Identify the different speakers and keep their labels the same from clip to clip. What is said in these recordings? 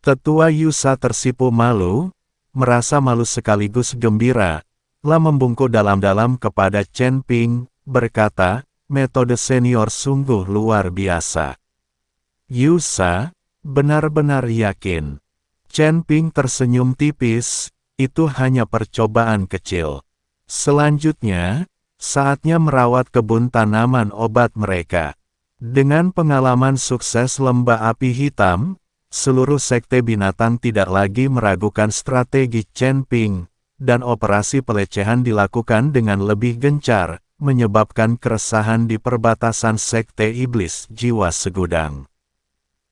Speaker 1: Tetua Yusa tersipu malu, merasa malu sekaligus gembira, lah membungkuk dalam-dalam kepada Chen Ping, berkata, metode senior sungguh luar biasa. Yusa, benar-benar yakin. Chen Ping tersenyum tipis, itu hanya percobaan kecil. Selanjutnya, saatnya merawat kebun tanaman obat mereka. Dengan pengalaman sukses lembah api hitam, seluruh sekte binatang tidak lagi meragukan strategi Chen Ping, dan operasi pelecehan dilakukan dengan lebih gencar, menyebabkan keresahan di perbatasan sekte iblis jiwa segudang.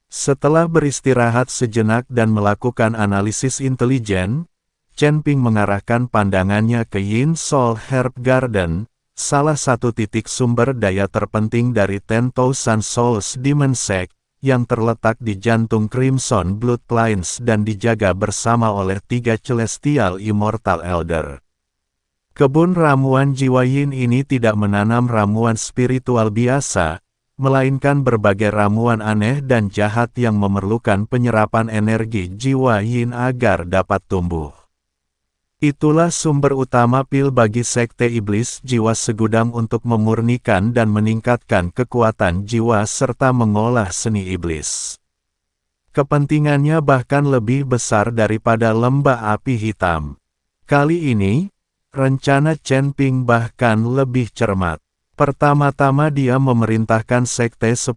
Speaker 1: Setelah beristirahat sejenak dan melakukan analisis intelijen, Chen Ping mengarahkan pandangannya ke Yin Soul Herb Garden, salah satu titik sumber daya terpenting dari 10,000 Souls Demon Sect, yang terletak di jantung Crimson Blood Plains dan dijaga bersama oleh 3 Celestial Immortal Elder. Kebun ramuan jiwa Yin ini tidak menanam ramuan spiritual biasa, melainkan berbagai ramuan aneh dan jahat yang memerlukan penyerapan energi jiwa Yin agar dapat tumbuh. Itulah sumber utama pil bagi sekte iblis jiwa segudang untuk memurnikan dan meningkatkan kekuatan jiwa serta mengolah seni iblis. Kepentingannya bahkan lebih besar daripada lembah api hitam. Kali ini, rencana Chen Ping bahkan lebih cermat. Pertama-tama dia memerintahkan sekte 10.000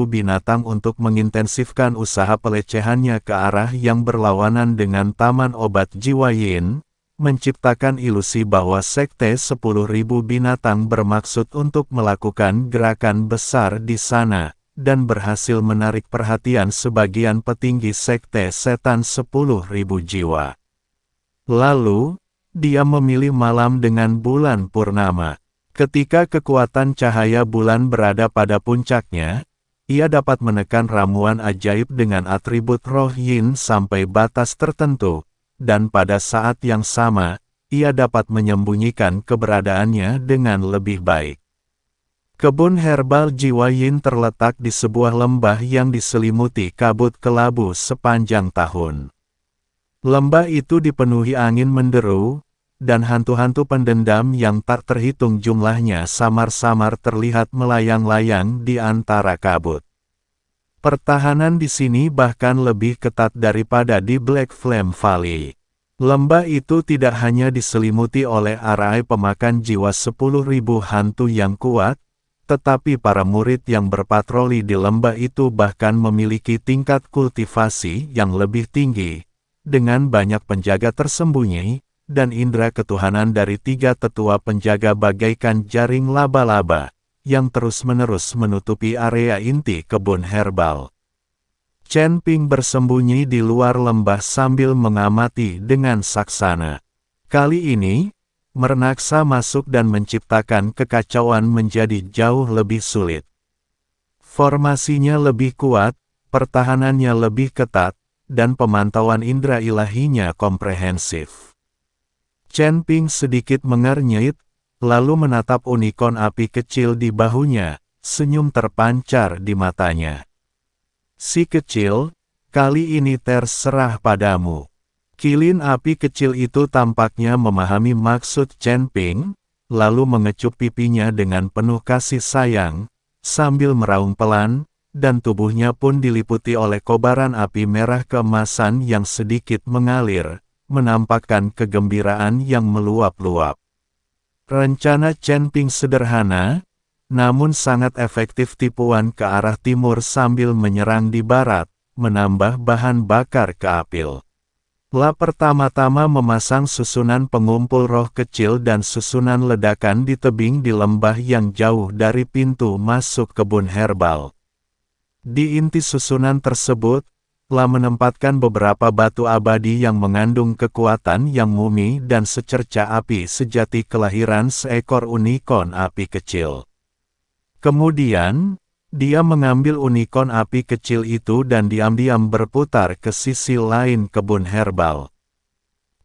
Speaker 1: binatang untuk mengintensifkan usaha pelecehannya ke arah yang berlawanan dengan Taman Obat Jiwa Yin, menciptakan ilusi bahwa sekte 10.000 binatang bermaksud untuk melakukan gerakan besar di sana, dan berhasil menarik perhatian sebagian petinggi sekte setan 10.000 jiwa. Lalu, dia memilih malam dengan bulan purnama. Ketika kekuatan cahaya bulan berada pada puncaknya, ia dapat menekan ramuan ajaib dengan atribut roh Yin sampai batas tertentu, dan pada saat yang sama, ia dapat menyembunyikan keberadaannya dengan lebih baik. Kebun herbal jiwa Yin terletak di sebuah lembah yang diselimuti kabut kelabu sepanjang tahun. Lembah itu dipenuhi angin menderu, dan hantu-hantu pendendam yang tak terhitung jumlahnya samar-samar terlihat melayang-layang di antara kabut. Pertahanan di sini bahkan lebih ketat daripada di Black Flame Valley. Lembah itu tidak hanya diselimuti oleh arai pemakan jiwa 10.000 hantu yang kuat, tetapi para murid yang berpatroli di lembah itu bahkan memiliki tingkat kultivasi yang lebih tinggi, dengan banyak penjaga tersembunyi, dan indera ketuhanan dari 3 tetua penjaga bagaikan jaring laba-laba, yang terus-menerus menutupi area inti kebun herbal. Chen Ping bersembunyi di luar lembah sambil mengamati dengan saksana. Kali ini, Mernaksa masuk dan menciptakan kekacauan menjadi jauh lebih sulit. Formasinya lebih kuat, pertahanannya lebih ketat, dan pemantauan indera ilahinya komprehensif. Chen Ping sedikit mengernyit, lalu menatap unicorn api kecil di bahunya, senyum terpancar di matanya. Si kecil, kali ini terserah padamu. Kilin api kecil itu tampaknya memahami maksud Chen Ping, lalu mengecup pipinya dengan penuh kasih sayang, sambil meraung pelan, dan tubuhnya pun diliputi oleh kobaran api merah keemasan yang sedikit mengalir, menampakkan kegembiraan yang meluap-luap. Rencana Chen Ping sederhana, namun sangat efektif tipuan ke arah timur sambil menyerang di barat, menambah bahan bakar ke apil. Pertama-tama memasang susunan pengumpul roh kecil dan susunan ledakan di tebing di lembah yang jauh dari pintu masuk kebun herbal. Di inti susunan tersebut, menempatkan beberapa batu abadi yang mengandung kekuatan yang mumi dan secerca api sejati kelahiran seekor unicorn api kecil. Kemudian, dia mengambil unicorn api kecil itu dan diam-diam berputar ke sisi lain kebun herbal.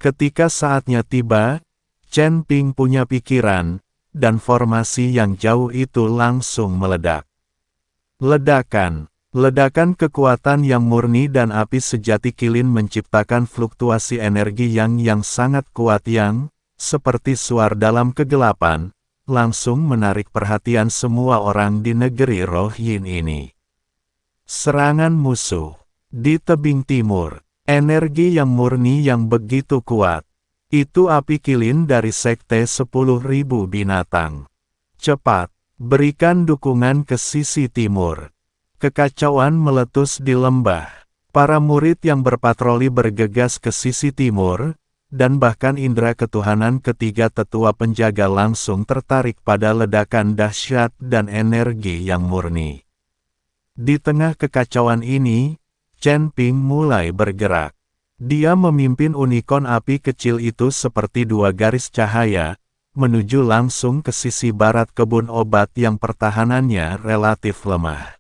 Speaker 1: Ketika saatnya tiba, Chen Ping punya pikiran, dan formasi yang jauh itu langsung meledak. Ledakan, Ledakan kekuatan yang murni dan api sejati kilin menciptakan fluktuasi energi yang sangat kuat yang, seperti suar dalam kegelapan, langsung menarik perhatian semua orang di negeri roh yin ini. Serangan musuh. Di tebing timur, energi yang murni yang begitu kuat. Itu api kilin dari sekte 10.000 binatang. Cepat, berikan dukungan ke sisi timur. Kekacauan meletus di lembah. Para murid yang berpatroli bergegas ke sisi timur, dan bahkan indera ketuhanan ketiga tetua penjaga langsung tertarik pada ledakan dahsyat dan energi yang murni. Di tengah kekacauan ini, Chen Ping mulai bergerak. Dia memimpin unicorn api kecil itu seperti dua garis cahaya, menuju langsung ke sisi barat kebun obat yang pertahanannya relatif lemah.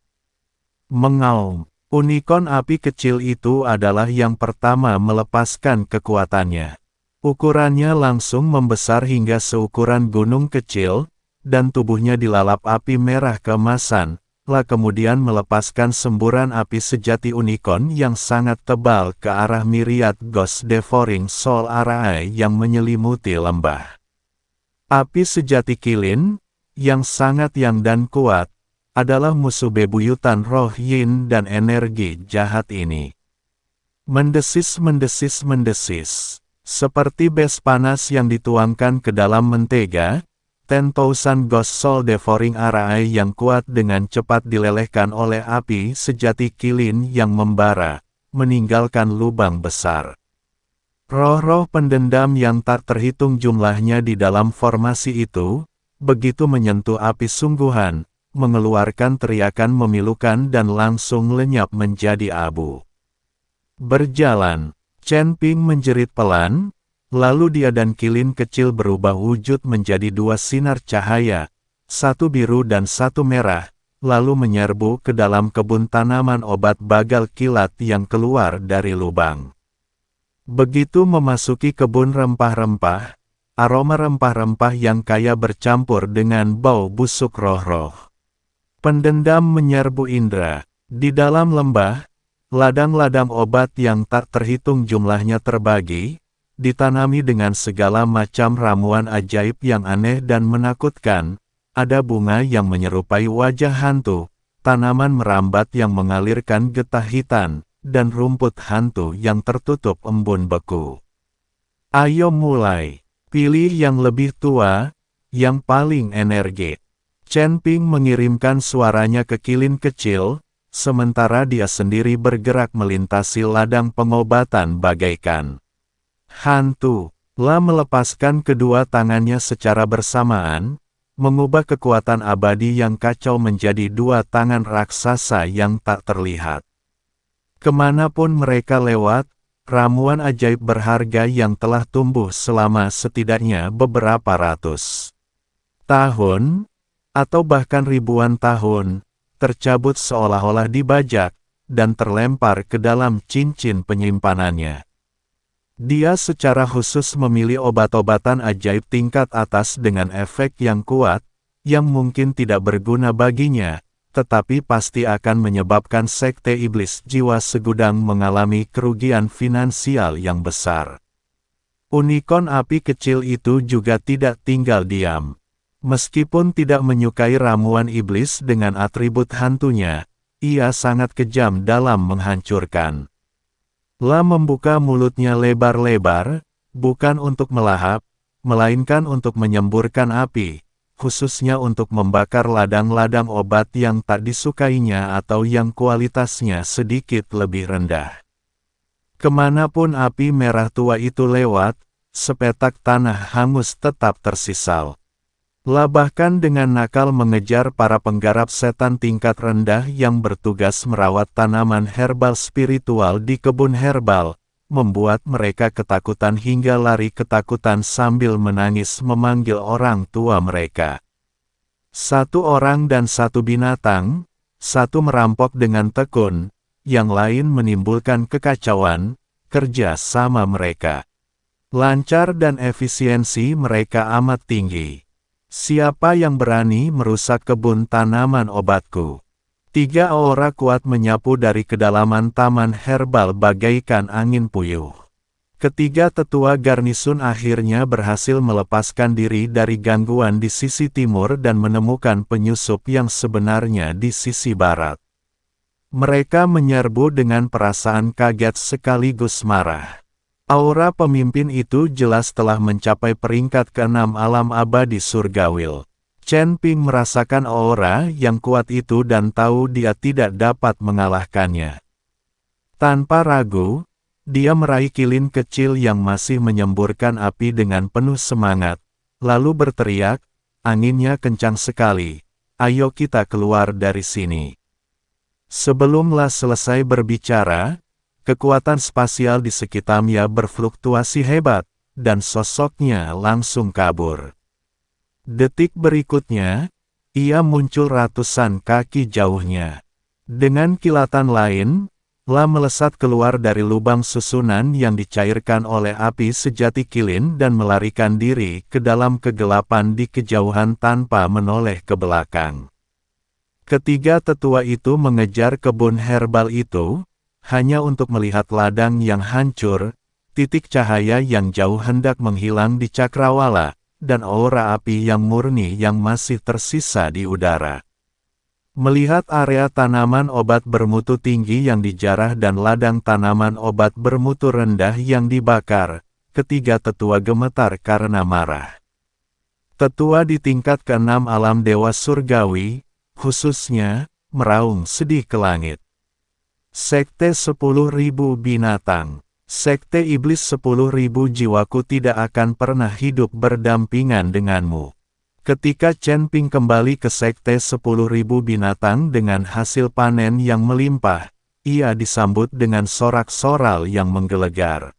Speaker 1: Mengaum, unicorn api kecil itu adalah yang pertama melepaskan kekuatannya. Ukurannya langsung membesar hingga seukuran gunung kecil, dan tubuhnya dilalap api merah keemasan, kemudian melepaskan semburan api sejati unicorn yang sangat tebal ke arah myriad Ghost Devouring Soul Array yang menyelimuti lembah. Api sejati kilin, yang sangat yang dan kuat, adalah musuh bebuyutan roh yin dan energi jahat ini. Mendesis. Seperti bes panas yang dituangkan ke dalam mentega, 10,000 Ghost Soul Devouring Array yang kuat dengan cepat dilelehkan oleh api sejati kilin yang membara, meninggalkan lubang besar. Roh-roh pendendam yang tak terhitung jumlahnya di dalam formasi itu, begitu menyentuh api sungguhan, mengeluarkan teriakan memilukan dan langsung lenyap menjadi abu. Berjalan, Chen Ping menjerit pelan, lalu dia dan kilin kecil berubah wujud menjadi dua sinar cahaya, satu biru dan satu merah, lalu menyerbu ke dalam kebun tanaman obat bagal kilat yang keluar dari lubang. Begitu memasuki kebun rempah-rempah, aroma rempah-rempah yang kaya bercampur dengan bau busuk roh-roh pendendam menyerbu indera. Di dalam lembah, ladang-ladang obat yang tak terhitung jumlahnya terbagi, ditanami dengan segala macam ramuan ajaib yang aneh dan menakutkan. Ada bunga yang menyerupai wajah hantu, tanaman merambat yang mengalirkan getah hitam, dan rumput hantu yang tertutup embun beku. Ayo mulai, pilih yang lebih tua, yang paling energi. Chen Ping mengirimkan suaranya ke kilin kecil, sementara dia sendiri bergerak melintasi ladang pengobatan bagaikan hantu. La melepaskan kedua tangannya secara bersamaan, mengubah kekuatan abadi yang kacau menjadi dua tangan raksasa yang tak terlihat. Kemanapun mereka lewat, ramuan ajaib berharga yang telah tumbuh selama setidaknya beberapa ratus tahun, atau bahkan ribuan tahun, tercabut seolah-olah dibajak, dan terlempar ke dalam cincin penyimpanannya. Dia secara khusus memilih obat-obatan ajaib tingkat atas dengan efek yang kuat, yang mungkin tidak berguna baginya, tetapi pasti akan menyebabkan sekte iblis jiwa segudang mengalami kerugian finansial yang besar. Unicorn api kecil itu juga tidak tinggal diam. Meskipun tidak menyukai ramuan iblis dengan atribut hantunya, ia sangat kejam dalam menghancurkan. La membuka mulutnya lebar-lebar, bukan untuk melahap, melainkan untuk menyemburkan api, khususnya untuk membakar ladang-ladang obat yang tak disukainya atau yang kualitasnya sedikit lebih rendah. Kemanapun api merah tua itu lewat, sepetak tanah hangus tetap tersisal. La bahkan dengan nakal mengejar para penggarap setan tingkat rendah yang bertugas merawat tanaman herbal spiritual di kebun herbal, membuat mereka ketakutan hingga lari ketakutan sambil menangis memanggil orang tua mereka. Satu orang dan satu binatang, satu merampok dengan tekun, yang lain menimbulkan kekacauan, kerja sama mereka lancar dan efisiensi mereka amat tinggi. Siapa yang berani merusak kebun tanaman obatku? Tiga aura kuat menyapu dari kedalaman taman herbal bagaikan angin puyuh. Ketiga tetua garnisun akhirnya berhasil melepaskan diri dari gangguan di sisi timur dan menemukan penyusup yang sebenarnya di sisi barat. Mereka menyerbu dengan perasaan kaget sekaligus marah. Aura pemimpin itu jelas telah mencapai peringkat ke-6 alam abadi surgawil. Chen Ping merasakan aura yang kuat itu dan tahu dia tidak dapat mengalahkannya. Tanpa ragu, dia meraih kilin kecil yang masih menyemburkan api dengan penuh semangat, lalu berteriak, anginnya kencang sekali, ayo kita keluar dari sini. Sebelum La selesai berbicara, kekuatan spasial di sekitarnya berfluktuasi hebat, dan sosoknya langsung kabur. Detik berikutnya, ia muncul ratusan kaki jauhnya. Dengan kilatan lain, La melesat keluar dari lubang susunan yang dicairkan oleh api sejati kilin dan melarikan diri ke dalam kegelapan di kejauhan tanpa menoleh ke belakang. Ketiga tetua itu mengejar kebun herbal itu, hanya untuk melihat ladang yang hancur, titik cahaya yang jauh hendak menghilang di cakrawala, dan aura api yang murni yang masih tersisa di udara. Melihat area tanaman obat bermutu tinggi yang dijarah dan ladang tanaman obat bermutu rendah yang dibakar, ketiga tetua gemetar karena marah. Tetua di tingkat ke-6 alam dewa surgawi, khususnya, meraung sedih ke langit. Sekte 10.000 binatang. Sekte iblis 10.000 jiwaku tidak akan pernah hidup berdampingan denganmu. Ketika Chen Ping kembali ke Sekte 10.000 binatang dengan hasil panen yang melimpah, ia disambut dengan sorak-soral yang menggelegar.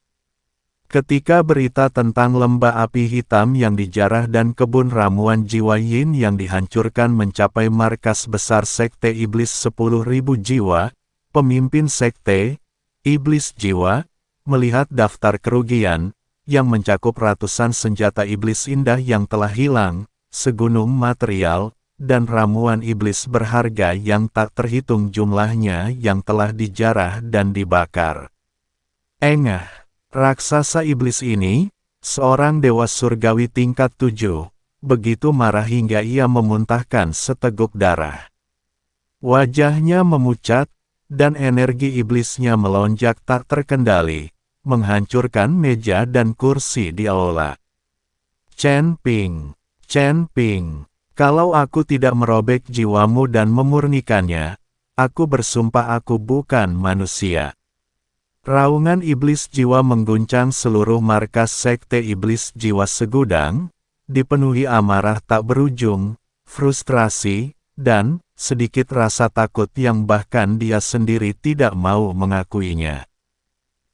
Speaker 1: Ketika berita tentang lembah api hitam yang dijarah dan kebun ramuan jiwa yin yang dihancurkan mencapai markas besar Sekte iblis 10.000 jiwa, pemimpin Sekte iblis jiwa melihat daftar kerugian, yang mencakup ratusan senjata iblis indah yang telah hilang, segunung material, dan ramuan iblis berharga yang tak terhitung jumlahnya yang telah dijarah dan dibakar. Engah, raksasa iblis ini, seorang dewa surgawi tingkat 7, begitu marah hingga ia memuntahkan seteguk darah. Wajahnya memucat, dan energi iblisnya melonjak tak terkendali, menghancurkan meja dan kursi di aula. Chen Ping, kalau aku tidak merobek jiwamu dan memurnikannya, aku bersumpah aku bukan manusia. Raungan iblis jiwa mengguncang seluruh markas Sekte iblis jiwa segudang, dipenuhi amarah tak berujung, frustrasi, dan sedikit rasa takut yang bahkan dia sendiri tidak mau mengakuinya.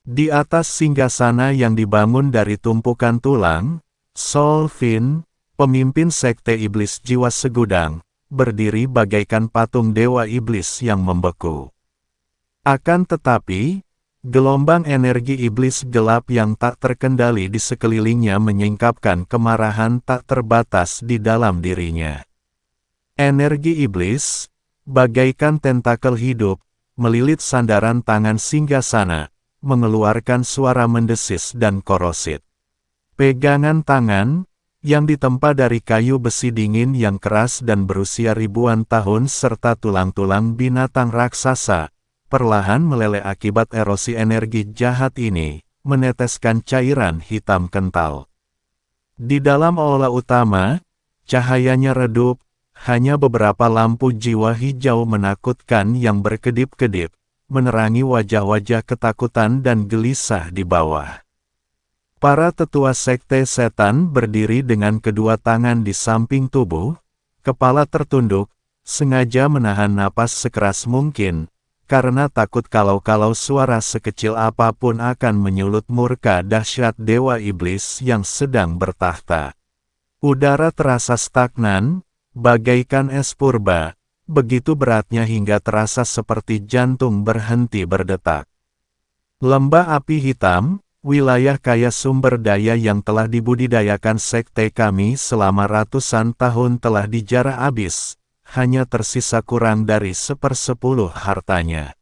Speaker 1: Di atas singgasana yang dibangun dari tumpukan tulang, Sol Fin, pemimpin Sekte Iblis Jiwa Segudang, berdiri bagaikan patung dewa iblis yang membeku. Akan tetapi, gelombang energi iblis gelap yang tak terkendali di sekelilingnya menyingkapkan kemarahan tak terbatas di dalam dirinya. Energi iblis, bagaikan tentakel hidup, melilit sandaran tangan singgasana, mengeluarkan suara mendesis dan korosit. Pegangan tangan, yang ditempa dari kayu besi dingin yang keras dan berusia ribuan tahun serta tulang-tulang binatang raksasa, perlahan meleleh akibat erosi energi jahat ini, meneteskan cairan hitam kental. Di dalam aula utama, cahayanya redup, hanya beberapa lampu jiwa hijau menakutkan yang berkedip-kedip, menerangi wajah-wajah ketakutan dan gelisah di bawah. Para tetua sekte setan berdiri dengan kedua tangan di samping tubuh, kepala tertunduk, sengaja menahan napas sekeras mungkin, karena takut kalau suara sekecil apapun akan menyulut murka dahsyat dewa iblis yang sedang bertahta. Udara terasa stagnan, bagaikan es purba, begitu beratnya hingga terasa seperti jantung berhenti berdetak. Lembah api hitam, wilayah kaya sumber daya yang telah dibudidayakan sekte kami selama ratusan tahun telah dijarah habis, hanya tersisa kurang dari 1/10 hartanya.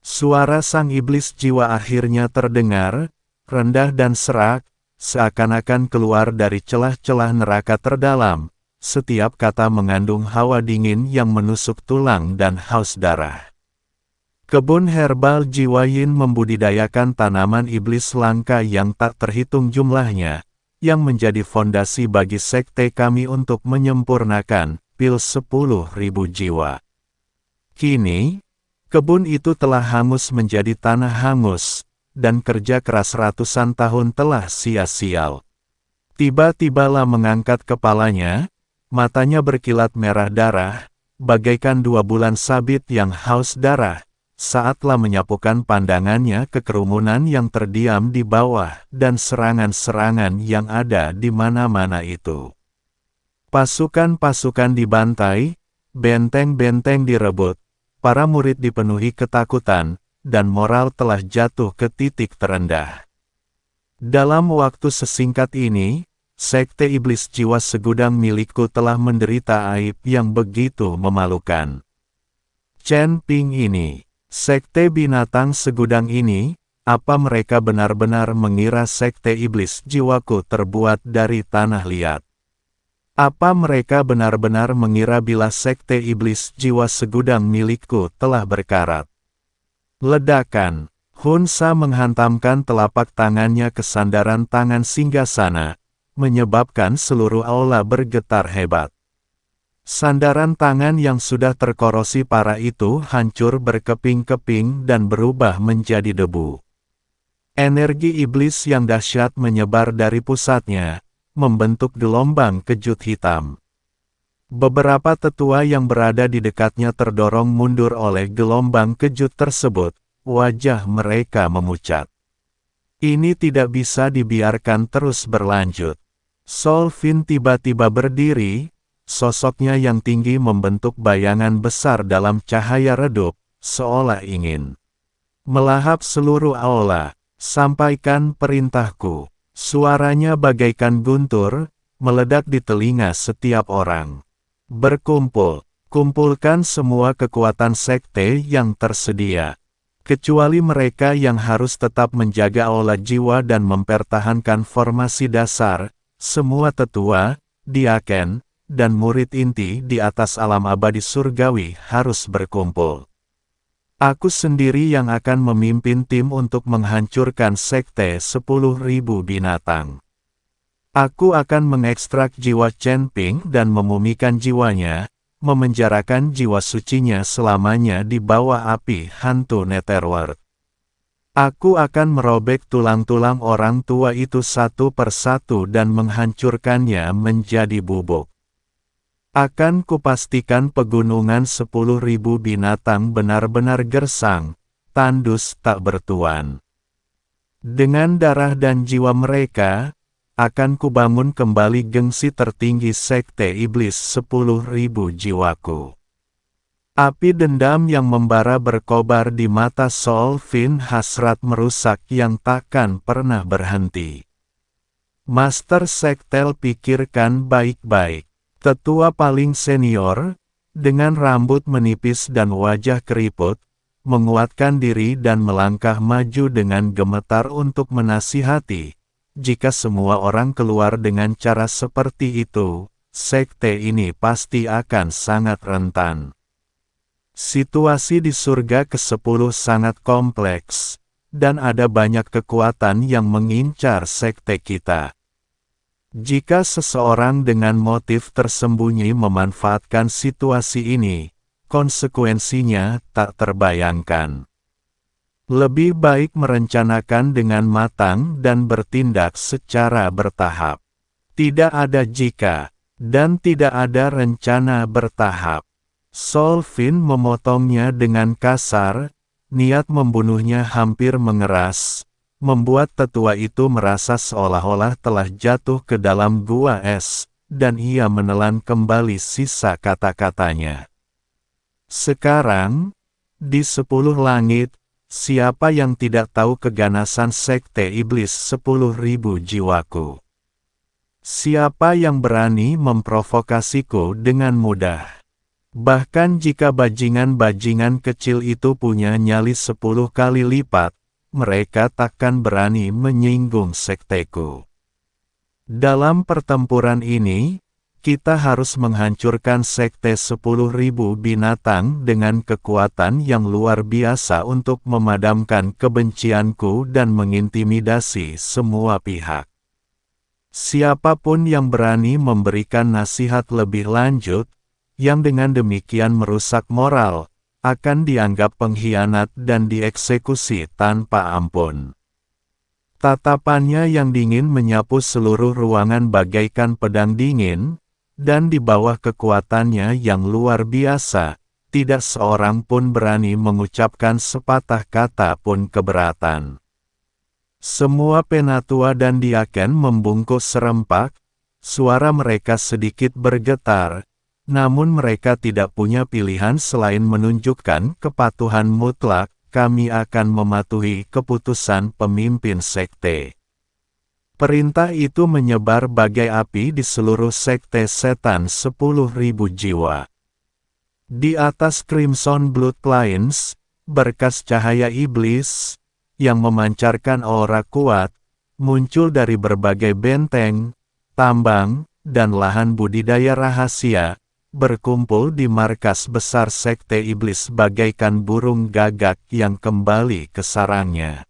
Speaker 1: Suara sang iblis jiwa akhirnya terdengar, rendah dan serak, seakan-akan keluar dari celah-celah neraka terdalam. Setiap kata mengandung hawa dingin yang menusuk tulang dan haus darah. Kebun herbal jiwa Yin membudidayakan tanaman iblis langka yang tak terhitung jumlahnya, yang menjadi fondasi bagi sekte kami untuk menyempurnakan pil 10.000 jiwa. Kini, kebun itu telah hangus menjadi tanah hangus, dan kerja keras ratusan tahun telah sia-sial. Tiba-tibalah mengangkat kepalanya, matanya berkilat merah darah, bagaikan 2 bulan sabit yang haus darah, saatlah menyapukan pandangannya ke kerumunan yang terdiam di bawah dan serangan-serangan yang ada di mana-mana itu. Pasukan-pasukan dibantai, benteng-benteng direbut, para murid dipenuhi ketakutan, dan moral telah jatuh ke titik terendah. Dalam waktu sesingkat ini, sekte iblis jiwa segudang milikku telah menderita aib yang begitu memalukan. Chen Ping ini, sekte binatang segudang ini, apa mereka benar-benar mengira sekte iblis jiwaku terbuat dari tanah liat? Apa mereka benar-benar mengira bila sekte iblis jiwa segudang milikku telah berkarat? Ledakan, Hun Sa menghantamkan telapak tangannya ke sandaran tangan singgasana, menyebabkan seluruh aula bergetar hebat. Sandaran tangan yang sudah terkorosi parah itu hancur berkeping-keping dan berubah menjadi debu. Energi iblis yang dahsyat menyebar dari pusatnya, membentuk gelombang kejut hitam. Beberapa tetua yang berada di dekatnya terdorong mundur oleh gelombang kejut tersebut, wajah mereka memucat. Ini tidak bisa dibiarkan terus berlanjut. Sol Fin tiba-tiba berdiri, sosoknya yang tinggi membentuk bayangan besar dalam cahaya redup, seolah ingin melahap seluruh aula. Sampaikan perintahku. Suaranya bagaikan guntur, meledak di telinga setiap orang. Berkumpul, kumpulkan semua kekuatan sekte yang tersedia. Kecuali mereka yang harus tetap menjaga aula jiwa dan mempertahankan formasi dasar, semua tetua, diaken, dan murid inti di atas alam abadi surgawi harus berkumpul. Aku sendiri yang akan memimpin tim untuk menghancurkan sekte 10.000 binatang. Aku akan mengekstrak jiwa Chen Ping dan memumikan jiwanya, memenjarakan jiwa sucinya selamanya di bawah api hantu Netherworld. Aku akan merobek tulang-tulang orang tua itu satu persatu dan menghancurkannya menjadi bubuk. Akan kupastikan pegunungan 10.000 binatang benar-benar gersang, tandus tak bertuan. Dengan darah dan jiwa mereka, akan kubangun kembali gengsi tertinggi sekte iblis 10.000 jiwaku. Api dendam yang membara berkobar di mata Sol Fin hasrat merusak yang takkan pernah berhenti. Master Sektel pikirkan baik-baik. Tetua paling senior, dengan rambut menipis dan wajah keriput, menguatkan diri dan melangkah maju dengan gemetar untuk menasihati. Jika semua orang keluar dengan cara seperti itu, sekte ini pasti akan sangat rentan. Situasi di surga ke-10 sangat kompleks, dan ada banyak kekuatan yang mengincar sekte kita. Jika seseorang dengan motif tersembunyi memanfaatkan situasi ini, konsekuensinya tak terbayangkan. Lebih baik merencanakan dengan matang dan bertindak secara bertahap. Tidak ada jika, dan tidak ada rencana bertahap. Sol Fin memotongnya dengan kasar, niat membunuhnya hampir mengeras, membuat tetua itu merasa seolah-olah telah jatuh ke dalam gua es, dan ia menelan kembali sisa kata-katanya. Sekarang, di 10 langit, siapa yang tidak tahu keganasan sekte iblis 10.000 jiwaku? Siapa yang berani memprovokasiku dengan mudah? Bahkan jika bajingan-bajingan kecil itu punya nyali 10 kali lipat, mereka takkan berani menyinggung sekteku. Dalam pertempuran ini, kita harus menghancurkan sekte 10.000 binatang dengan kekuatan yang luar biasa untuk memadamkan kebencianku dan mengintimidasi semua pihak. Siapapun yang berani memberikan nasihat lebih lanjut, yang dengan demikian merusak moral, akan dianggap pengkhianat dan dieksekusi tanpa ampun. Tatapannya yang dingin menyapu seluruh ruangan bagaikan pedang dingin, dan di bawah kekuatannya yang luar biasa, tidak seorang pun berani mengucapkan sepatah kata pun keberatan. Semua penatua dan diaken membungkuk serempak, suara mereka sedikit bergetar, namun mereka tidak punya pilihan selain menunjukkan kepatuhan mutlak. Kami akan mematuhi keputusan pemimpin sekte. Perintah itu menyebar bagai api di seluruh sekte setan 10.000 jiwa. Di atas Crimson Bloodlines, berkas cahaya iblis, yang memancarkan aura kuat, muncul dari berbagai benteng, tambang, dan lahan budidaya rahasia, berkumpul di markas besar sekte iblis bagaikan burung gagak yang kembali ke sarangnya.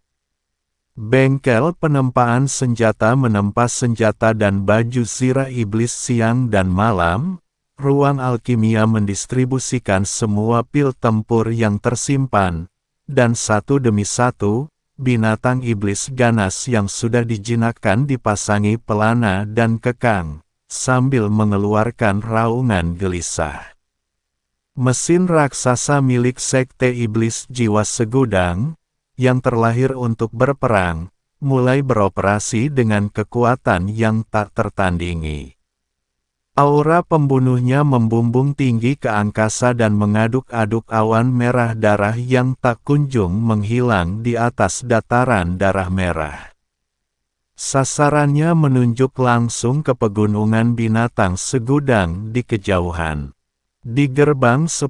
Speaker 1: Bengkel penempaan senjata menempa senjata dan baju zirah iblis siang dan malam, ruang alkimia mendistribusikan semua pil tempur yang tersimpan, dan satu demi satu, binatang iblis ganas yang sudah dijinakkan dipasangi pelana dan kekang, sambil mengeluarkan raungan gelisah. Mesin raksasa milik sekte iblis jiwa segudang, yang terlahir untuk berperang, mulai beroperasi dengan kekuatan yang tak tertandingi. Aura pembunuhnya membumbung tinggi ke angkasa dan mengaduk-aduk awan merah darah yang tak kunjung menghilang di atas dataran darah merah. Sasarannya menunjuk langsung ke pegunungan binatang segudang di kejauhan. Di gerbang 10.000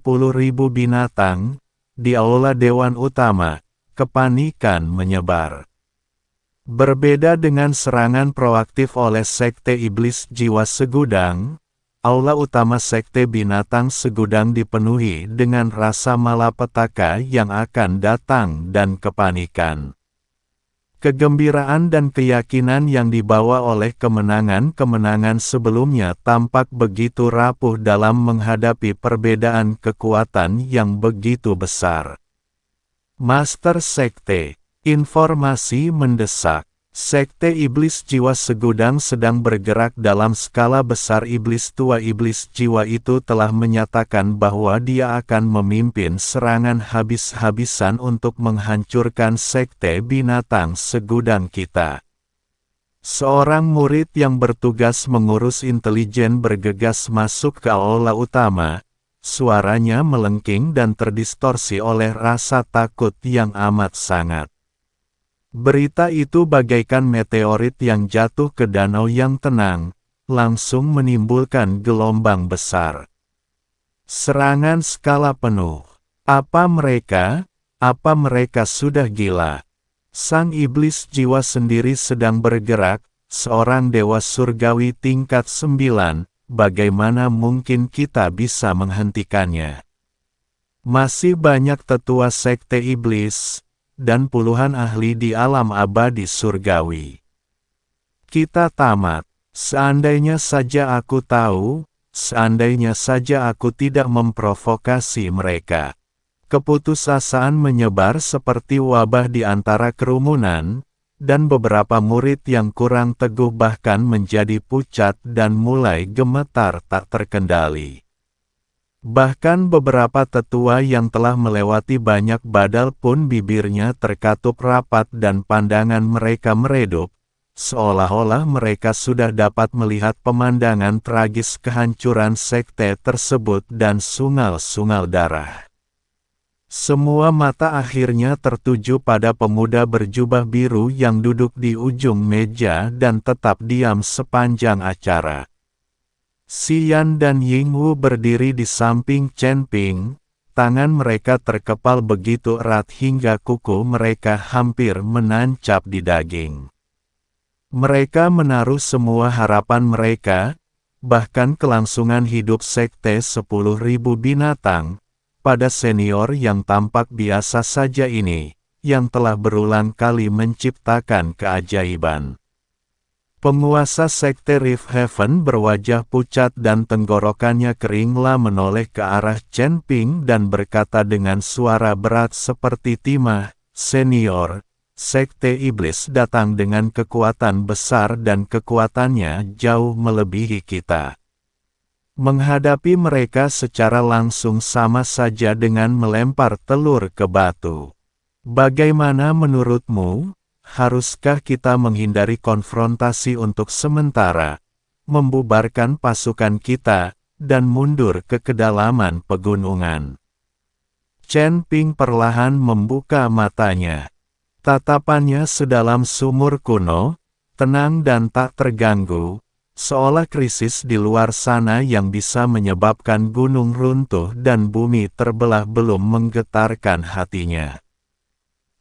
Speaker 1: binatang, di aula Dewan Utama, kepanikan menyebar. Berbeda dengan serangan proaktif oleh sekte iblis jiwa segudang, aula utama sekte binatang segudang dipenuhi dengan rasa malapetaka yang akan datang dan kepanikan. Kegembiraan dan keyakinan yang dibawa oleh kemenangan-kemenangan sebelumnya tampak begitu rapuh dalam menghadapi perbedaan kekuatan yang begitu besar. Master Sekte, informasi mendesak. Sekte iblis jiwa segudang sedang bergerak dalam skala besar. Iblis tua iblis jiwa itu telah menyatakan bahwa dia akan memimpin serangan habis-habisan untuk menghancurkan sekte binatang segudang kita. Seorang murid yang bertugas mengurus intelijen bergegas masuk ke aula utama. Suaranya melengking dan terdistorsi oleh rasa takut yang amat sangat. Berita itu bagaikan meteorit yang jatuh ke danau yang tenang, langsung menimbulkan gelombang besar. Serangan skala penuh. Apa mereka sudah gila? Sang iblis jiwa sendiri sedang bergerak, seorang dewa surgawi tingkat 9, bagaimana mungkin kita bisa menghentikannya? Masih banyak tetua sekte iblis, dan puluhan ahli di alam abadi surgawi. Kita tamat. Seandainya saja aku tahu, seandainya saja aku tidak memprovokasi mereka. Keputusasaan menyebar seperti wabah di antara kerumunan, dan beberapa murid yang kurang teguh bahkan menjadi pucat dan mulai gemetar tak terkendali. Bahkan beberapa tetua yang telah melewati banyak badal pun bibirnya terkatup rapat dan pandangan mereka meredup, seolah-olah mereka sudah dapat melihat pemandangan tragis kehancuran sekte tersebut dan sungal-sungal darah. Semua mata akhirnya tertuju pada pemuda berjubah biru yang duduk di ujung meja dan tetap diam sepanjang acara. Xian dan Yingwu berdiri di samping Chen Ping, tangan mereka terkepal begitu erat hingga kuku mereka hampir menancap di daging. Mereka menaruh semua harapan mereka, bahkan kelangsungan hidup sekte 10.000 binatang, pada senior yang tampak biasa saja ini, yang telah berulang kali menciptakan keajaiban. Penguasa sekte Rift Heaven berwajah pucat dan tenggorokannya keringlah menoleh ke arah Chen Ping dan berkata dengan suara berat seperti timah, "Senior, sekte iblis datang dengan kekuatan besar dan kekuatannya jauh melebihi kita. Menghadapi mereka secara langsung sama saja dengan melempar telur ke batu. Bagaimana menurutmu? Haruskah kita menghindari konfrontasi untuk sementara, membubarkan pasukan kita, dan mundur ke kedalaman pegunungan?" Chen Ping perlahan membuka matanya. Tatapannya sedalam sumur kuno, tenang dan tak terganggu, seolah krisis di luar sana yang bisa menyebabkan gunung runtuh dan bumi terbelah belum menggetarkan hatinya.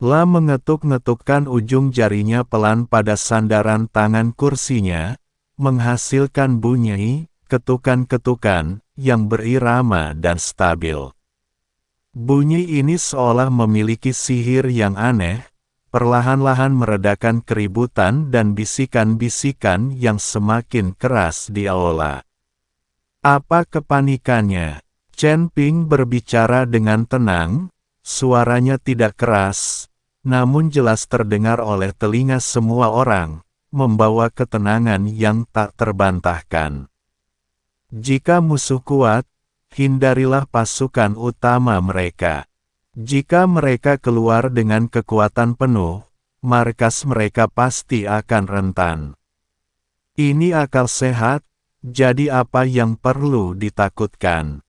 Speaker 1: La mengetuk-ngetukkan ujung jarinya pelan pada sandaran tangan kursinya, menghasilkan bunyi, ketukan-ketukan, yang berirama dan stabil. Bunyi ini seolah memiliki sihir yang aneh, perlahan-lahan meredakan keributan dan bisikan-bisikan yang semakin keras di aula. Apa kepanikannya? Chen Ping berbicara dengan tenang, suaranya tidak keras, namun jelas terdengar oleh telinga semua orang, membawa ketenangan yang tak terbantahkan. Jika musuh kuat, hindarilah pasukan utama mereka. Jika mereka keluar dengan kekuatan penuh, markas mereka pasti akan rentan. Ini akal sehat, jadi apa yang perlu ditakutkan?